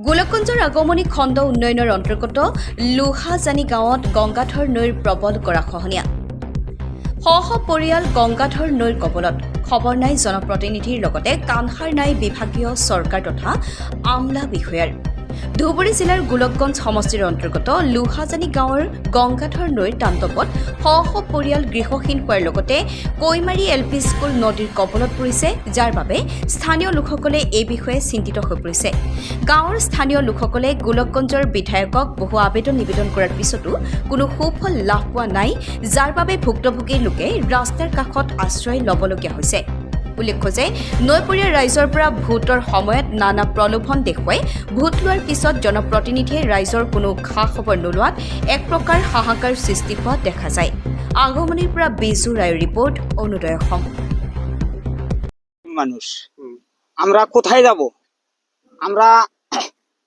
গোলকগঞ্জৰ আগমনী খণ্ড উন্নয়নৰ অন্তৰ্গত লোহাজানি গাঁৱত গংগাধৰ নৈৰ প্ৰবল গৰাখহনীয়া। শ পৰিয়াল গংগাধৰ নৈৰ কবলত। খবৰ নাই জনপ্ৰতিনিধিৰ লগতে কাণসাৰ নাই বিভাগীয় চৰকাৰ তথা আমলা বিষয়াৰ। ধুবুৰী জিলাৰ গোলকগঞ্জ সমষ্টিৰ অন্তৰ্গত লোহাজানি গাঁৱৰ গংগাধৰ নৈৰ তাণ্ডৱত শ পৰিয়াল গৃহহীন হোৱাৰ লগতে কৈমাৰী LP স্কুল নদীৰ কবলত পৰিছে, যাৰ বাবে স্থানীয় লোকসকলে এই বিষয়ে চিন্তিত হৈ পৰিছে। গাঁৱৰ স্থানীয় লোকসকলে গোলকগঞ্জৰ বিধায়কক বহু আবেদন নিবেদন কৰাৰ পিছতো কোনো সুফল লাভ পোৱা নাই, যাৰ বাবে ভুক্তভোগীৰ লোকে ৰাস্তাৰ কাষত আশ্ৰয় ল'বলগীয়া হৈছে। উল্লেখ্য যে নৈপৰীয়া ৰাইজৰ পৰা ভোটৰ সময়ত নানা প্ৰলোভন দেখুৱাই ভোট লোৱাৰ পিছত জনপ্ৰতিনিধিয়ে ৰাইজৰ কোনো খা খবৰ নোলোৱাত এক প্ৰকাৰ হাহাকাৰ সৃষ্টি হোৱা দেখা যায়। আগমনিৰ পৰা বিজু ৰায়ৰ ৰিপৰ্ট, অৰুণোদয় অসম। মানুষ আমরা কোথায় যাব? আমরা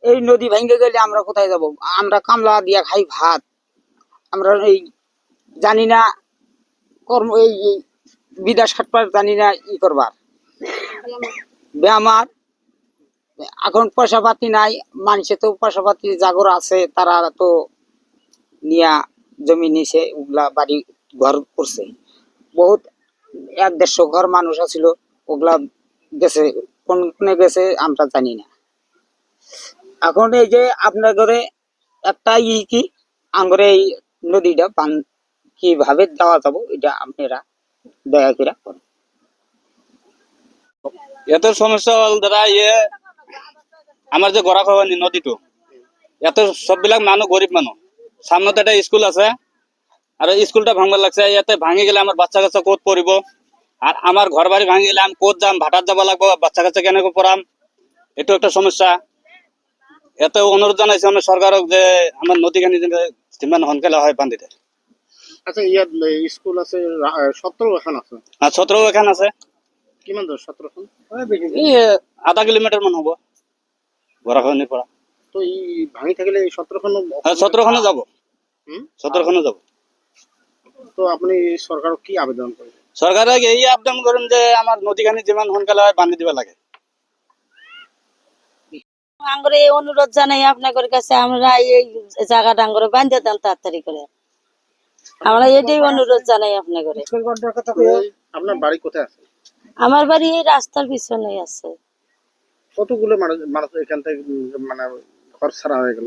এই নদী ভেঙে গেলে আমরা কোথায় যাব? আমরা কামলা দিয়া খাই ভাত। আমরা এই জানি না কর্ম এই বিদেশ খাটবার জানি না ই করবার বেমার। এখন পয়সা পাতি নাই, মানুষে তো পয়সা পাতি জাগর আছে, তারা তো নিয়া জমি নিছে, ওগুলা বাড়ি ঘর করছে। বহুত 100-150 ঘর মানুষ আছিল, ওগুলা গেছে, কোনে গেছে আমরা জানি না। এখন এই যে আপনার ঘরে একটা কি আঙ্গরে এই নদীটা বান কিভাবে দেওয়া যাব, এটা আপনারা দয়া করে করেন। এত সমস্যা হল দাদা, আমার যে গরাখহনী নদীটো, এত সববিলাক মানুহ গরিব মানুহ। সামনে একটা স্কুল আছে, আর স্কুলটা ভাঙবার লাগছে। ইয়াতে ভাঙি গেলে আমার বাচ্চা কাচ্চা ক'ত পড়িব, আর আমার ঘর বাড়ি ভাঙি গেলে আমি ক'ত যাম, ভাটাত যাব লাগবো, বাচ্চা কাচ্চা কেনেকৈ পড়াম, এটো একটা সমস্যা। এত অনুরোধ জানাইছে আমি সরকারক যে আমার নদীখানি যিমান সোনকালে হয় বান্ধি দেয়। আচ্ছা, ইয়াত স্কুল আছে 17 এখন আছে। আর 17 এখন আছে। কিমান দূৰ 17 খন? এই আধা কিলোমিটাৰ মান হ'ব গৰাখহনীৰ পৰা। তো ই ভাঙি থাকিলে 17 খন 17 খনো যাব। 17 খনো যাব। তো আপুনি চৰকাৰক কি আবেদন কৰিছে? চৰকাৰক এই আবেদন কৰিম যে আমাৰ নদীখানি যিমান সোনকালে হয় বান্ধি দিব লাগে। আঙ্গরে এই অনুরোধ জানাই আপনাদের কাছে, আমরা এই জায়গাটা আঙ্গরে বাঁধে দেন তাড়াতাড়ি করে। আমরা এটাই অনুরোধ জানাই আপনাদের। আপনার বাড়ি কোথায় আছে? আমার বাড়ি এই রাস্তার পিছনেই আছে। কতগুলো মানুষ এখান থেকে মানে ঘর ছাড়া হয়ে গেল?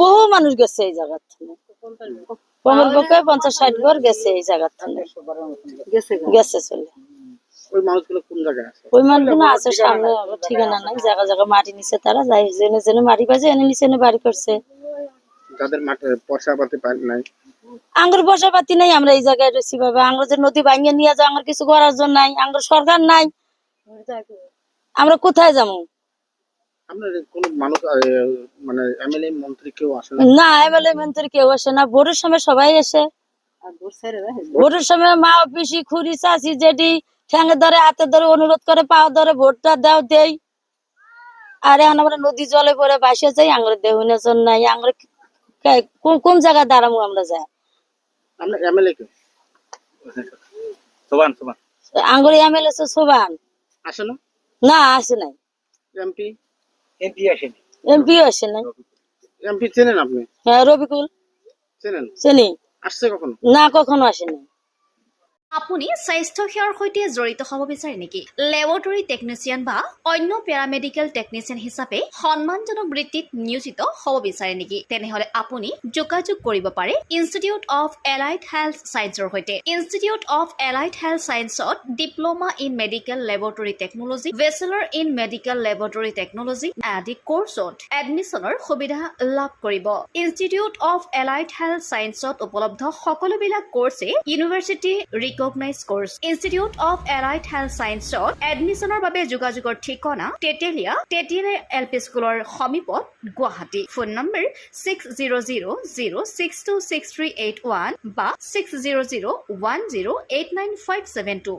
বহু মানুষ গেছে এই জায়গা থেকে। কমর পক্ষে 50-60 ঘর গেছে এই জায়গা থেকে, গেছে চলে। ওই মানুষগুলো কোন জায়গায় আছে? ওই মানুষগুলো আছে সামনে, ঠিকানা নাই, জায়গা জায়গা মাটি নিচে, তারা যাই জেনে জেনে মাটি পাইছে, এনে নিচে এনে বাড়ি করছে। যাদের মাঠে পয়সা পাতি নাই, আঙ্গুর পয়সা পাতি নাই, আমরা এই জায়গায় রয়েছি বাবা। আঙ্গুর যে নদী ভাঙিয়ে নিয়ে যাও, আঙ্গুর কিছু করার জন্য নাই, আঙ্গুর সরকার নাই, আমরা কোথায় যাবো? আপনার কোন মানুষ মানে MLA মন্ত্রী কেউ আসে না? MLA মন্ত্রী কেউ আসে না। ভোটের সময় সবাই আসে, ভোটের সময় মা পিসি খুড়ি চাচি জেডি ঠ্যাঙে ধরে হাতে ধরে অনুরোধ করে, পাও ধরে ভোটটা দাও দেই। আর এখন আমরা নদী জলে পরে বাসে যাই, আঙ্গুর দেহুনের জন্য নাই। আঙ্গুর কোন জায়গায় দাঁড়াবো আমরা? যাই আপনার MLA কে সোবান আঙ্গুর MLA সোবান আসে না? না, আসে নাই। MP আসেনি। এমপিও আসে নাই। MP চেনেন আপনি? হ্যাঁ, রবিকুল চেনেন? চিনি আসছে কখনো? না, কখনো আসে নাই। আপুনি স্বাস্থ্য সেৱাৰ সৈতে জড়িত হ'ব বিচাৰে নেকি? লেবৰেটৰী টেকনিচিয়ান বা অন্য পেৰামেডিকেল টেকনিচিয়ান হিচাপে সন্মানজনক বৃত্তিত নিয়োজিত হ'ব বিচাৰে নেকি? তেনেহ'লে আপুনি যোগাযোগ কৰিব পাৰে ইনষ্টিটিউট অফ এলাইড হেল্থ ছায়েন্সৰ সৈতে। ইনষ্টিটিউট অফ এলাইড হেল্থ ছায়েন্সত diploma in medical laboratory technology, bachelor in medical laboratory technology আদি কোৰ্চত এডমিশ্যনৰ সুবিধা লাভ কৰিব। ইনষ্টিটিউট অফ এলাইড হেল্থ ছায়েন্সত উপলব্ধ সকলোবিলাক কোৰ্ছে university recognise course. Institute of allied health ছায়েন্সত এডমিশ্যনৰ বাবে যোগাযোগৰ ঠিকনা তেতেলিয়া LP স্কুলৰ সমীপত, গুৱাহাটী। ফোন নম্বৰ 600006263881 বা 6001089572।